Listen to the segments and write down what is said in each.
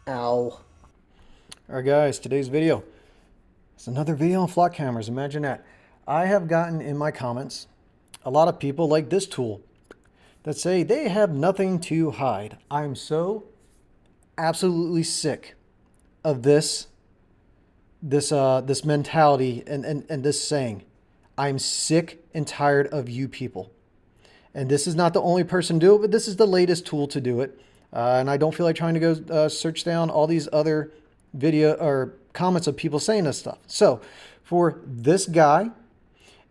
Ow. Alright guys, today's video. It's another video on flock cameras. Imagine that. I have gotten in my comments a lot of people like this tool that say they have nothing to hide. I'm so absolutely sick of this mentality and this saying. I'm sick and tired of you people. And this is not the only person to do it, but this is the latest tool to do it. And I don't feel like trying to go search down all these other video or comments of people saying this stuff. So for this guy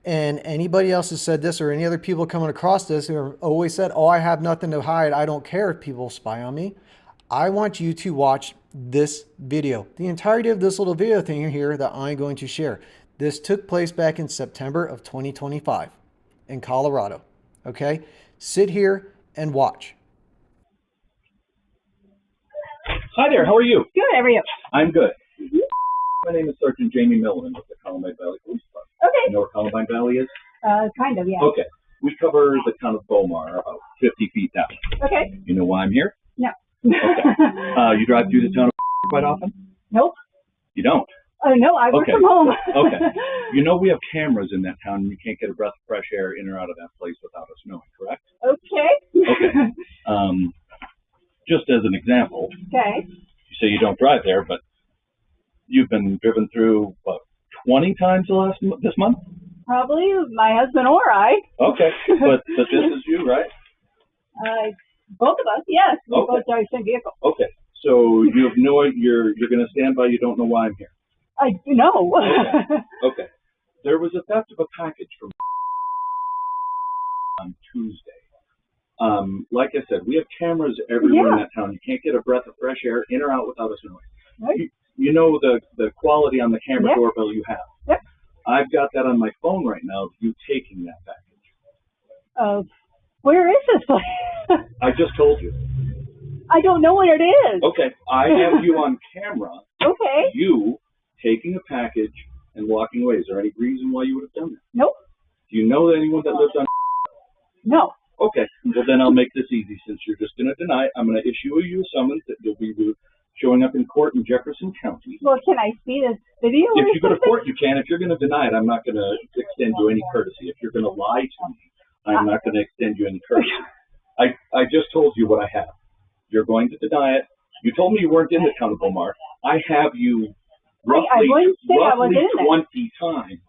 and anybody else has said this or any other people coming across this who have always said, oh, I have nothing to hide, I don't care if people spy on me, I want you to watch this video. The entirety of this little video thing here that I'm going to share. This took place back in September of 2025 in Colorado. Okay? Sit here and watch. Hi there, how are you? Good, how are you? I'm good. My name is Sergeant Jamie Milliman with the Columbine Valley Police Department. Okay. You know where Columbine Valley is? Kind of, yeah. Okay. We cover the town of Beaumar, about 50 feet down. Okay. You know why I'm here? No. Okay. You drive through the town of quite often? Nope. You don't? Oh, no, I work Okay. from home. Okay. You know we have cameras in that town and you can't get a breath of fresh air in or out of that place without us knowing, correct? Okay. Okay. Just as an example, Okay. you say you don't drive there, but you've been driven through, what, 20 times this month? Probably my husband or I. Okay, but this is you, right? Both of us, yes. We Okay. both drive the same vehicle. Okay, so you have you're going to stand by. You don't know why I'm here. I know. Okay, there was a theft of a package from on Tuesday. Like I said, we have cameras everywhere in that town. You can't get a breath of fresh air in or out without us knowing. Right. You know the quality on the camera doorbell you have. Yep. I've got that on my phone right now of you taking that package. Where is this place? I just told you. I don't know what it is. Okay, I have you on camera. Okay. You taking a package and walking away. Is there any reason why you would have done that? Nope. Do you know anyone that lives on? No. Okay, well then I'll make this easy. Since you're just going to deny it, I'm going to issue you a summons that you'll be showing up in court in Jefferson County. Well, can I see this video? If you go to court, you can. If you're going to deny it, I'm not going to extend you any courtesy. If you're going to lie to me, I'm not going to extend you any courtesy. I just told you what I have. You're going to deny it. You told me you weren't in the town of Beaumar. I have you roughly 20 times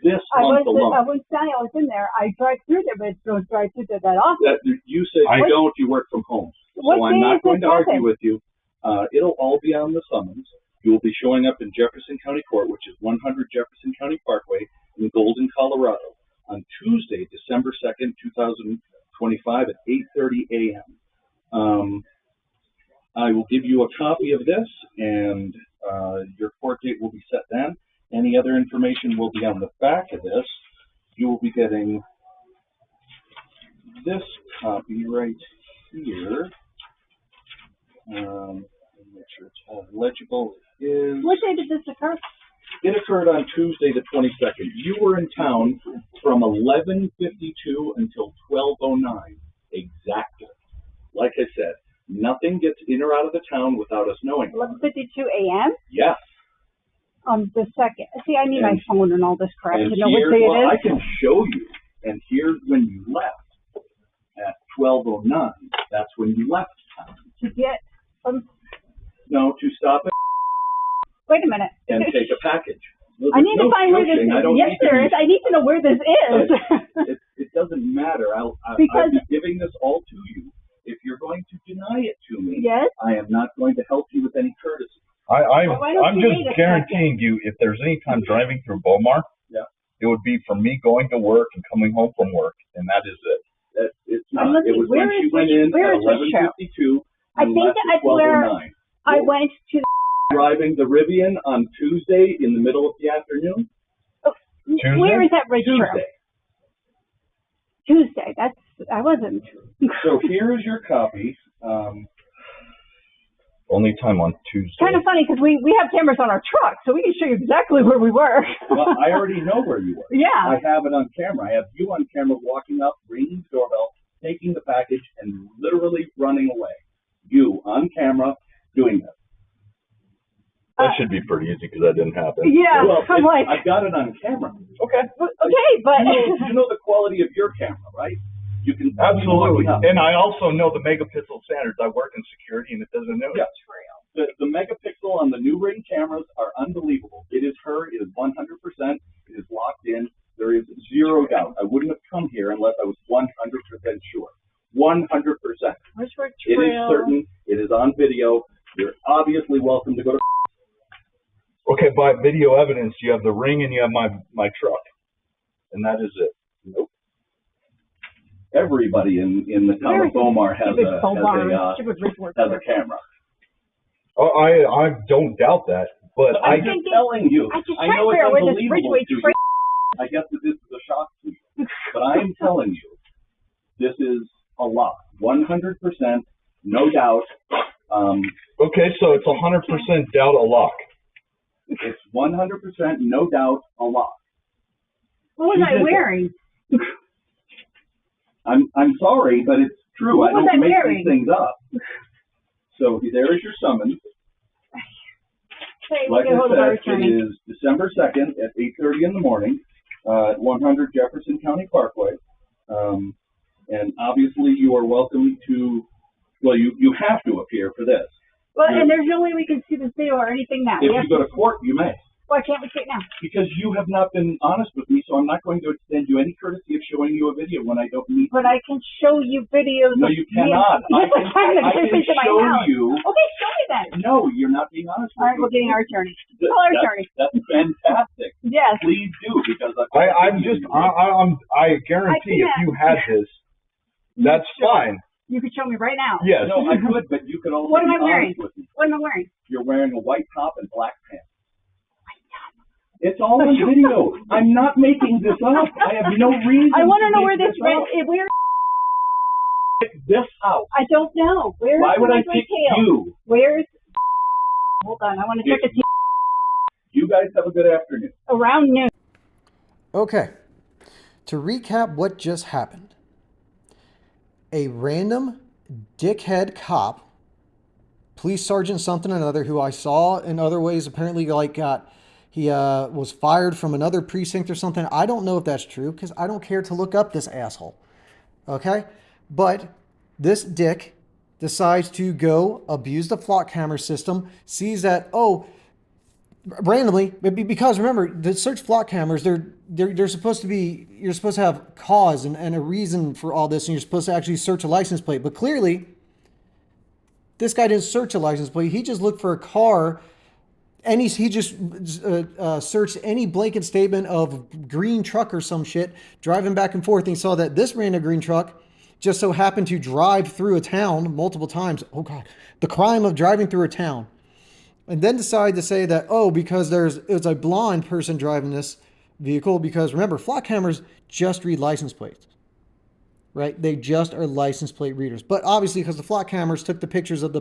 this month alone. I wouldn't say I was in there. I drive through there, but don't drive through there that often. You say I don't. You work from home. So I'm not going to argue with you. It'll all be on the summons. You will be showing up in Jefferson County Court, which is 100 Jefferson County Parkway in Golden, Colorado, on Tuesday, December 2nd, 2025 at 8:30 a.m. I will give you a copy of this, and your court date will be set then. Any other information will be on the back of this. You will be getting this copy right here. Make sure it's all legible. What day did this occur? It occurred on Tuesday the 22nd. You were in town from 11:52 until 12:09 exactly. Like I said, nothing gets in or out of the town without us knowing. 11:52 a.m.? Yes. On the 2nd. See, I need my phone and all this crap to know what day it is. I can show you. And here's when you left. At 12:09, that's when you left town. To get No, to stop it. Wait a minute. And take a package. I need to find where this is. Yes, there is. I need to know where this is. It doesn't matter. I'll be giving this all to you. If you're going to deny it to me, yes, I am not going to help you with any courtesy. I'm just guaranteeing you, if there's any time driving through Beaumar, it would be for me going to work and coming home from work, and that is it. It's not. It was when she went in at 11:52. I think that's where I went to. Driving the Rivian on Tuesday in the middle of the afternoon. Tuesday? Where is that racetrack? Tuesday. I wasn't. So here is your copy. Only time on Tuesday. Kind of funny because we have cameras on our truck, so we can show you exactly where we were. Well, I already know where you were. Yeah. I have it on camera. I have you on camera walking up, ringing the doorbell, taking the package, and literally running away. You on camera doing this. That should be pretty easy because that didn't happen. Yeah, Well, I'm like, I've got it on camera. Okay. okay, but You know the quality of your camera, right? You can Absolutely. look it up. And I also know the megapixel standards. I work in security and it doesn't know. Yeah. The megapixel on the new Ring cameras are unbelievable. It is her. It is 100%. It is locked in. There is zero doubt. I wouldn't have come here unless I was 100% sure. 100%. It is certain. It is on video. You're obviously welcome to go to. Okay, by video evidence, you have the Ring and you have my truck. And that is it. Nope. Everybody in the town of Beaumar has a camera. Oh, I don't doubt that, but I'm just telling you. I know it's unbelievable to you. I guess that this is a shock to you, but I am telling you, this is a lock, 100%, no doubt. Okay, so it's 100% doubt a lock. It's 100%, no doubt, a lock. what was I wearing? I'm sorry, but it's true. What I don't was I make wearing? these things up. So there is your summons. Hey, Like get a hold of our I said, attorney. it is December 2nd at 8:30 in the morning at 100 Jefferson County Parkway. And obviously you are welcome to, well, you have to appear for this. Well, and there's no way we can see the video or anything now. If you go to court, you may. Why can't we see it now? Because you have not been honest with me, so I'm not going to extend you any courtesy of showing you a video when I don't need. But I can show you videos. No, you cannot. I can show you. Okay, show me then. No, you're not being honest with All right, me. we're getting our attorney. Call our attorney. That's fantastic. Yes. Please do, because I guarantee if you had this, that's fine. You could show me right now. Yes. No, I could, but you could also What am be I wearing? honest with me. What am I wearing? You're wearing a white top and black pants. It's all on video. I'm not making this up. I have no reason. I want to know make where this up. where. This house. I don't know. Where's Why would the I pick tail? you? Where's? Hold on, I want to check the You guys have a good afternoon. around noon. Okay, to recap what just happened. A random dickhead cop, police sergeant something or another, who I saw in other ways apparently he was fired from another precinct or something. I don't know if that's true because I don't care to look up this asshole. Okay? But this dick decides to go abuse the flock camera system, sees that, randomly, because remember, the search flock cameras, they're supposed to be, you're supposed to have cause and a reason for all this, and you're supposed to actually search a license plate. But clearly, this guy didn't search a license plate. He just looked for a car. And he just searched any blanket statement of green truck or some shit, driving back and forth. And he saw that this random green truck just so happened to drive through a town multiple times. Oh, God. The crime of driving through a town. And then decided to say that, because it's a blonde person driving this vehicle. Because remember, flock cameras just read license plates. Right? They just are license plate readers. But obviously, because the flock cameras took the pictures of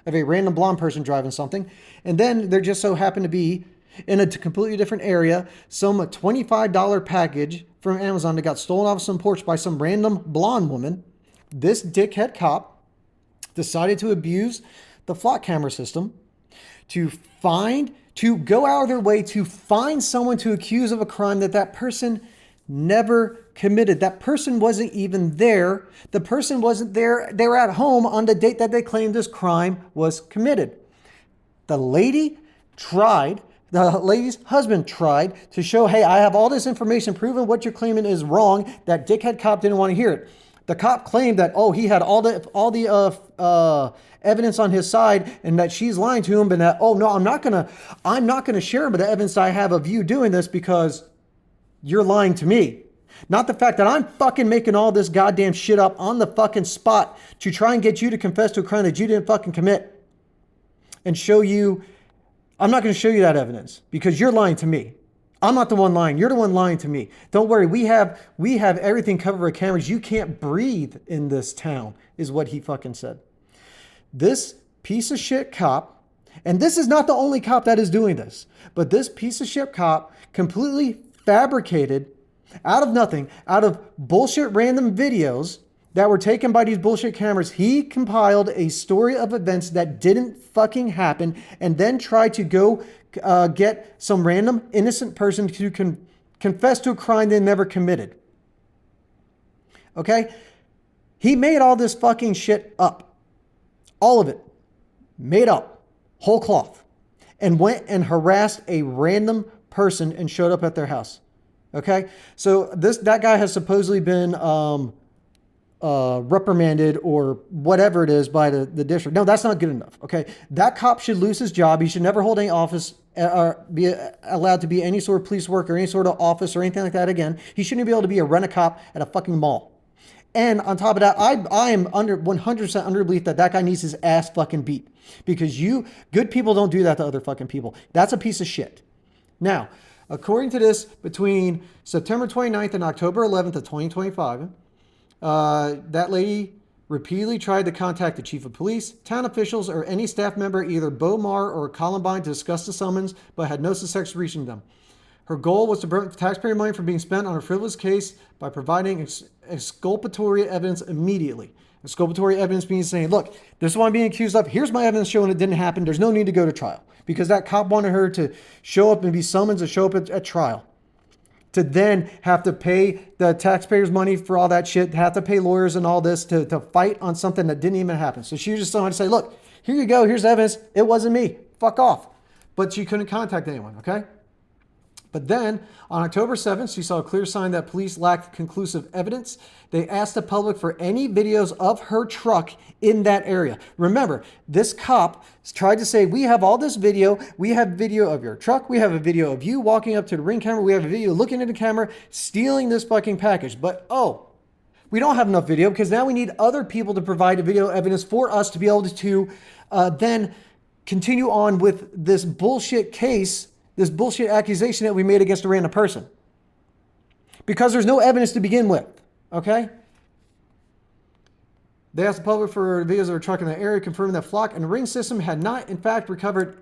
a random blonde person driving something, and then there just so happened to be in a completely different area some $25 package from Amazon that got stolen off some porch by some random blonde woman. This dickhead cop decided to abuse the flock camera system to go out of their way to find someone to accuse of a crime that person never committed. That person wasn't even there. The person wasn't there. They were at home on the date that they claimed this crime was committed. The lady's husband tried to show, hey, I have all this information proving what you're claiming is wrong. That dickhead cop didn't want to hear it. The cop claimed that, he had all the evidence on his side and that she's lying to him, but that, no, I'm not gonna share the evidence I have of you doing this because you're lying to me. Not the fact that I'm fucking making all this goddamn shit up on the fucking spot to try and get you to confess to a crime that you didn't fucking commit and show you. I'm not going to show you that evidence because you're lying to me. I'm not the one lying. You're the one lying to me. Don't worry. We have everything covered with cameras. You can't breathe in this town is what he fucking said. This piece of shit cop, and this is not the only cop that is doing this, but this piece of shit cop completely fabricated out of nothing, out of bullshit random videos that were taken by these bullshit cameras. He compiled a story of events that didn't fucking happen and then tried to go get some random innocent person to confess to a crime they never committed. Okay? He made all this fucking shit up. All of it. Made up. Whole cloth. And went and harassed a random person and showed up at their house. Okay? So that guy has supposedly been reprimanded or whatever it is by the district. No, that's not good enough. Okay? That cop should lose his job. He should never hold any office or be allowed to be any sort of police work or any sort of office or anything like that again. He shouldn't be able to be a rent-a-cop at a fucking mall. And on top of that, I am under 100% under belief that guy needs his ass fucking beat, because good people don't do that to other fucking people. That's a piece of shit. Now, according to this, between September 29th and October 11th of 2025, that lady repeatedly tried to contact the chief of police, town officials, or any staff member, either Beaumar or Columbine, to discuss the summons, but had no success reaching them. Her goal was to prevent taxpayer money from being spent on a frivolous case by providing exculpatory evidence immediately. Exculpatory evidence means saying, look, this is what I'm being accused of. Here's my evidence showing it didn't happen. There's no need to go to trial. Because that cop wanted her to show up and be summoned to show up at trial. To then have to pay the taxpayers' money for all that shit, have to pay lawyers and all this to fight on something that didn't even happen. So she was just someone to say, look, here you go. Here's evidence. It wasn't me. Fuck off. But she couldn't contact anyone, okay? But then, on October 7th, she saw a clear sign that police lacked conclusive evidence. They asked the public for any videos of her truck in that area. Remember, this cop tried to say, we have all this video. We have video of your truck. We have a video of you walking up to the Ring camera. We have a video looking at the camera, stealing this fucking package. But, we don't have enough video, because now we need other people to provide the video evidence for us to be able to then continue on with this bullshit case, this bullshit accusation that we made against a random person. Because there's no evidence to begin with, okay? They asked the public for videos of her truck in the area, confirming that Flock and Ring system had not in fact recorded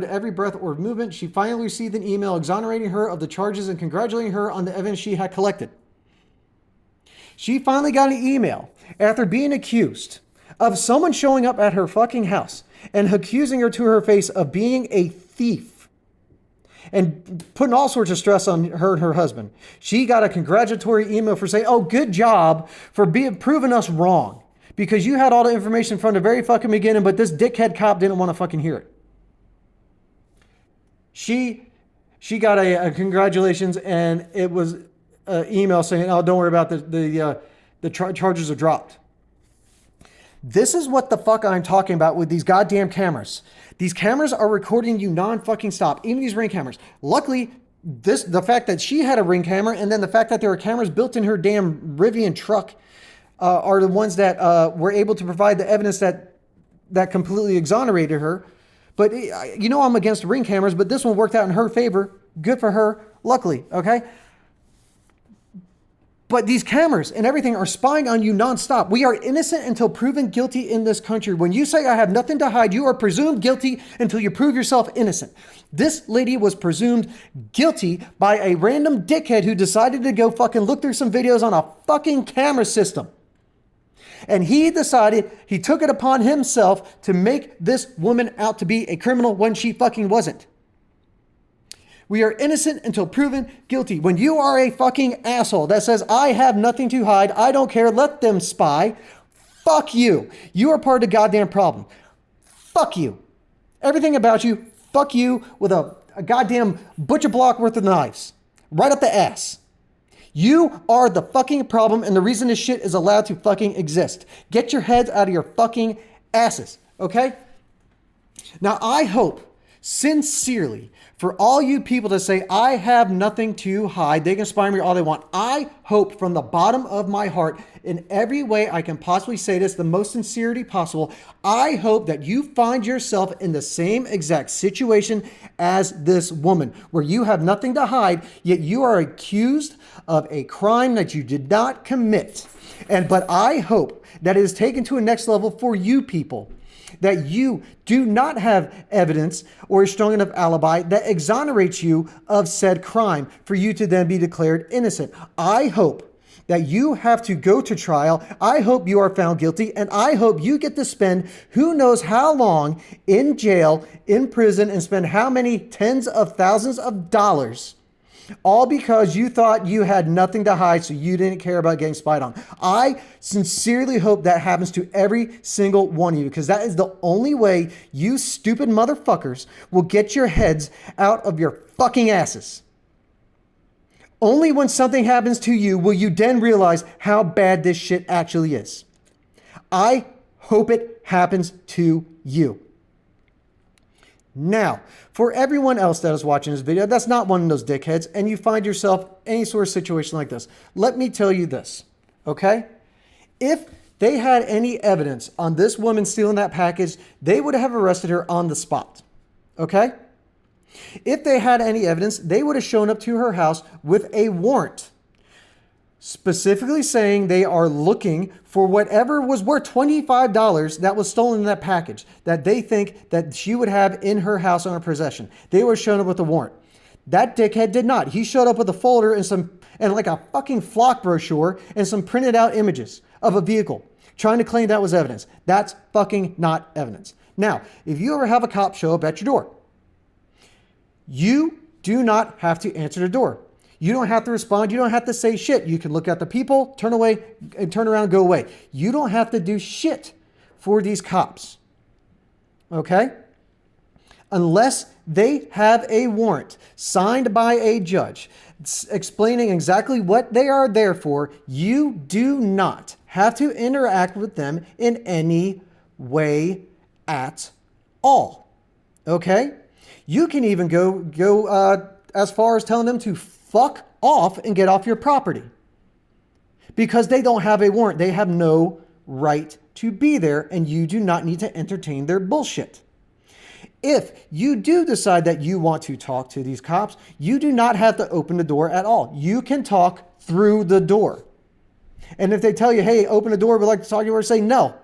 every breath or movement. She finally received an email exonerating her of the charges and congratulating her on the evidence she had collected. She finally got an email after being accused of someone showing up at her fucking house and accusing her to her face of being a thief and putting all sorts of stress on her and her husband. She got a congratulatory email for saying, oh, good job for proving us wrong, because you had all the information from the very fucking beginning, but this dickhead cop didn't want to fucking hear it. She got a congratulations, and it was an email saying, oh, don't worry about the charges are dropped. This is what the fuck I'm talking about with these goddamn cameras. These cameras are recording you non-fucking stop, even these Ring cameras. Luckily, the fact that she had a Ring camera and then the fact that there were cameras built in her damn Rivian truck are the ones that were able to provide the evidence that completely exonerated her. But I'm against Ring cameras, but this one worked out in her favor. Good for her, luckily, okay? But these cameras and everything are spying on you nonstop. We are innocent until proven guilty in this country. When you say I have nothing to hide, you are presumed guilty until you prove yourself innocent. This lady was presumed guilty by a random dickhead who decided to go fucking look through some videos on a fucking camera system. And he decided, he took it upon himself to make this woman out to be a criminal when she fucking wasn't. We are innocent until proven guilty. When you are a fucking asshole that says, I have nothing to hide, I don't care, let them spy, fuck you. You are part of the goddamn problem. Fuck you. Everything about you, fuck you with a goddamn butcher block worth of knives. Right up the ass. You are the fucking problem and the reason this shit is allowed to fucking exist. Get your heads out of your fucking asses, okay? Now I hope sincerely for all you people to say, I have nothing to hide. They can spy me all they want. I hope from the bottom of my heart, in every way I can possibly say this, the most sincerity possible, I hope that you find yourself in the same exact situation as this woman, where you have nothing to hide, yet you are accused of a crime that you did not commit. But I hope that it is taken to a next level for you people, that you do not have evidence or a strong enough alibi that exonerates you of said crime for you to then be declared innocent. I hope that you have to go to trial. I hope you are found guilty, and I hope you get to spend who knows how long in jail, in prison, and spend how many tens of thousands of dollars, all because you thought you had nothing to hide, so you didn't care about getting spied on. I sincerely hope that happens to every single one of you, because that is the only way you stupid motherfuckers will get your heads out of your fucking asses. Only when something happens to you will you then realize how bad this shit actually is. I hope it happens to you. Now, for everyone else that is watching this video, that's not one of those dickheads, and you find yourself any sort of situation like this, let me tell you this, okay? If they had any evidence on this woman stealing that package, they would have arrested her on the spot, okay? If they had any evidence, they would have shown up to her house with a warrant, specifically saying they are looking for whatever was worth $25 that was stolen in that package that they think that she would have in her house on her possession. They were shown up with a warrant. That dickhead did not. He showed up with a folder and like a fucking flock brochure and some printed out images of a vehicle, trying to claim that was evidence. That's fucking not evidence. Now, if you ever have a cop show up at your door, you do not have to answer the door. You don't have to respond. You don't have to say shit. You can look at the people, turn away, and turn around and go away. You don't have to do shit for these cops. Okay? Unless they have a warrant signed by a judge explaining exactly what they are there for, you do not have to interact with them in any way at all. Okay? You can even go as far as telling them to fuck off and get off your property, because they don't have a warrant. They have no right to be there, and you do not need to entertain their bullshit. If you do decide that you want to talk to these cops, you do not have to open the door at all. You can talk through the door. And if they tell you, hey, open the door, we'd like to talk to you, or say no.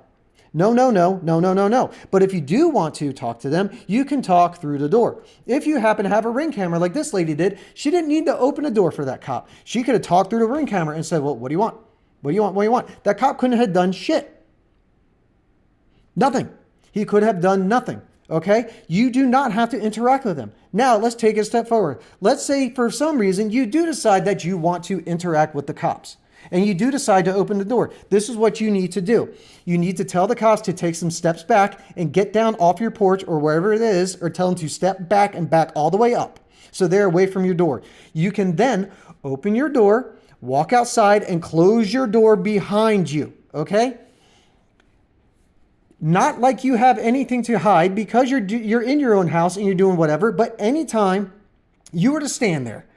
No, no, no, no, no, no, no. But if you do want to talk to them, you can talk through the door. If you happen to have a Ring camera like this lady did, she didn't need to open the door for that cop. She could have talked through the Ring camera and said, well, what do you want? What do you want? What do you want? That cop couldn't have done shit. Nothing. He could have done nothing. Okay? You do not have to interact with them. Now, let's take it a step forward. Let's say for some reason you do decide that you want to interact with the cops, and you do decide to open the door. This is what you need to do. You need to tell the cops to take some steps back and get down off your porch or wherever it is, or tell them to step back and back all the way up so they're away from your door. You can then open your door, walk outside, and close your door behind you, okay? Not like you have anything to hide, because you're in your own house and you're doing whatever, but anytime you were to stand there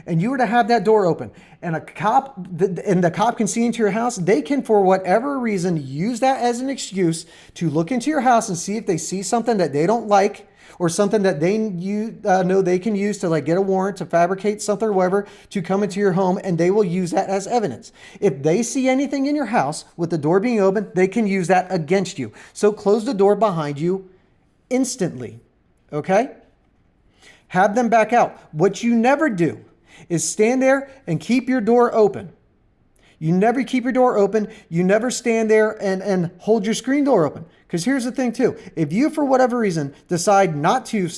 and you were to have that door open and the cop can see into your house, they can, for whatever reason, use that as an excuse to look into your house and see if they see something that they don't like, or something that they know they can use to like get a warrant to fabricate something or whatever to come into your home, and they will use that as evidence. If they see anything in your house with the door being open, they can use that against you. So close the door behind you instantly, okay? Have them back out. What you never do is stand there and keep your door open. You never keep your door open. You never stand there and hold your screen door open. Because here's the thing too. If you, for whatever reason, decide to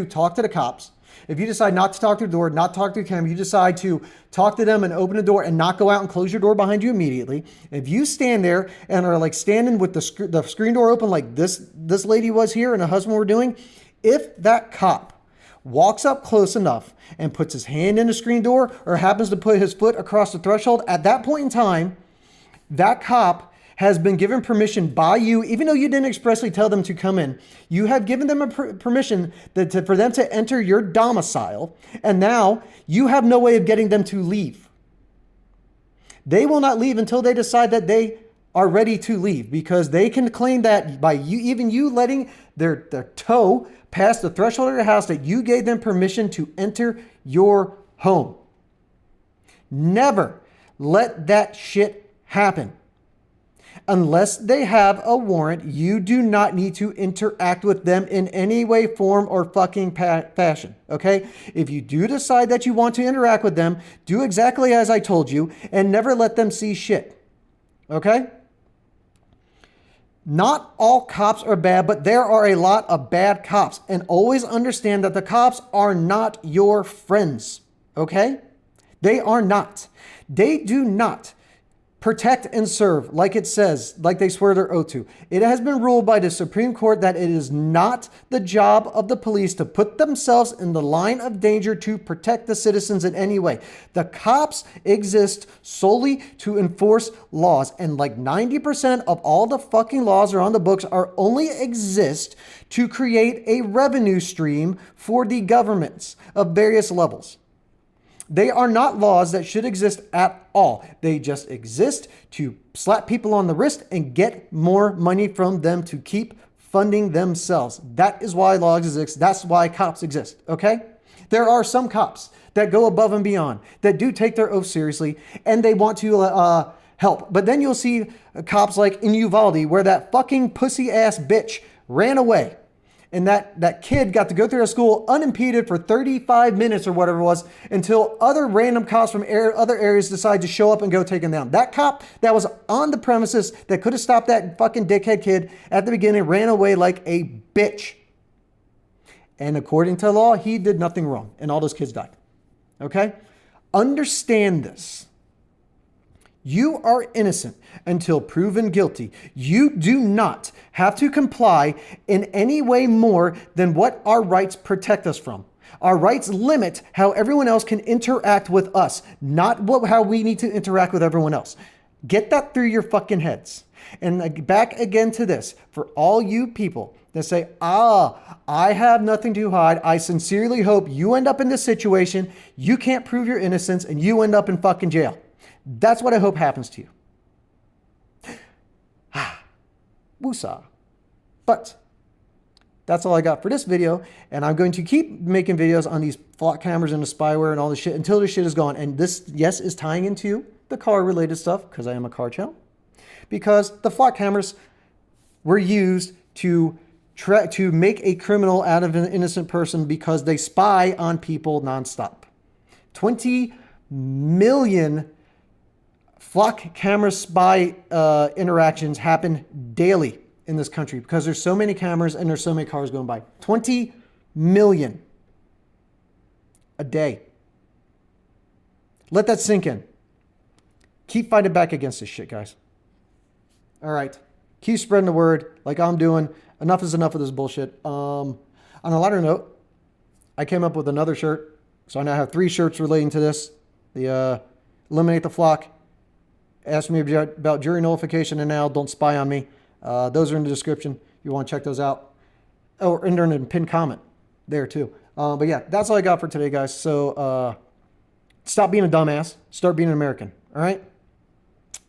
talk to the cops, if you decide not to talk to the door, not talk to the camera, you decide to talk to them and open the door and not go out and close your door behind you immediately. If you stand there and are like standing with the screen door open like this lady was here and her husband were doing, if that cop walks up close enough and puts his hand in the screen door or happens to put his foot across the threshold, at that point in time, that cop has been given permission by you, even though you didn't expressly tell them to come in. You have given them a permission for them to enter your domicile, and now you have no way of getting them to leave. They will not leave until they decide that they are ready to leave, because they can claim that by you letting their toe past the threshold of your house, that you gave them permission to enter your home. Never let that shit happen. Unless they have a warrant, you do not need to interact with them in any way, form, or fucking fashion, okay? If you do decide that you want to interact with them, do exactly as I told you and never let them see shit, okay? Not all cops are bad, but there are a lot of bad cops. And always understand that the cops are not your friends, okay? They are not. They do not protect and serve, like it says, like they swear their oath to. It has been ruled by the Supreme Court that it is not the job of the police to put themselves in the line of danger to protect the citizens in any way. The cops exist solely to enforce laws, and like 90% of all the fucking laws are on the books are only exist to create a revenue stream for the governments of various levels. They are not laws that should exist at all. They just exist to slap people on the wrist and get more money from them to keep funding themselves. That is why laws exist. That's why cops exist, okay? There are some cops that go above and beyond, that do take their oath seriously, and they want to help. But then you'll see cops like in Uvalde, where that fucking pussy-ass bitch ran away. And that kid got to go through a school unimpeded for 35 minutes or whatever it was until other random cops from other areas decided to show up and go take him down. That cop that was on the premises that could have stopped that fucking dickhead kid at the beginning ran away like a bitch. And according to law, he did nothing wrong. And all those kids died. Okay? Understand this. You are innocent until proven guilty. You do not have to comply in any way more than what our rights protect us from. Our rights limit how everyone else can interact with us, not how we need to interact with everyone else. Get that through your fucking heads. And back again to this, for all you people that say, I have nothing to hide. I sincerely hope you end up in this situation. You can't prove your innocence and you end up in fucking jail. That's what I hope happens to you. Woosah. But that's all I got for this video. And I'm going to keep making videos on these flock cameras and the spyware and all this shit until this shit is gone. And this, yes, is tying into the car related stuff because I am a car channel. Because the flock cameras were used to make a criminal out of an innocent person because they spy on people nonstop. 20 million flock camera spy interactions happen daily in this country because there's so many cameras and there's so many cars going by. 20 million a day. Let that sink in. Keep fighting back against this shit, guys. All right. Keep spreading the word like I'm doing. Enough is enough of this bullshit. On a lighter note, I came up with another shirt. So I now have 3 shirts relating to this. The Eliminate the Flock. Ask me about jury nullification and now don't spy on me. Those are in the description. You want to check those out. Or in the pinned comment there too. But yeah, that's all I got for today, guys. So stop being a dumbass. Start being an American. All right?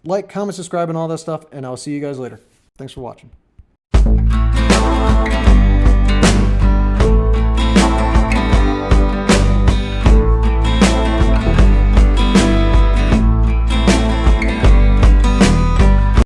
Like, comment, subscribe, and all that stuff. And I'll see you guys later. Thanks for watching.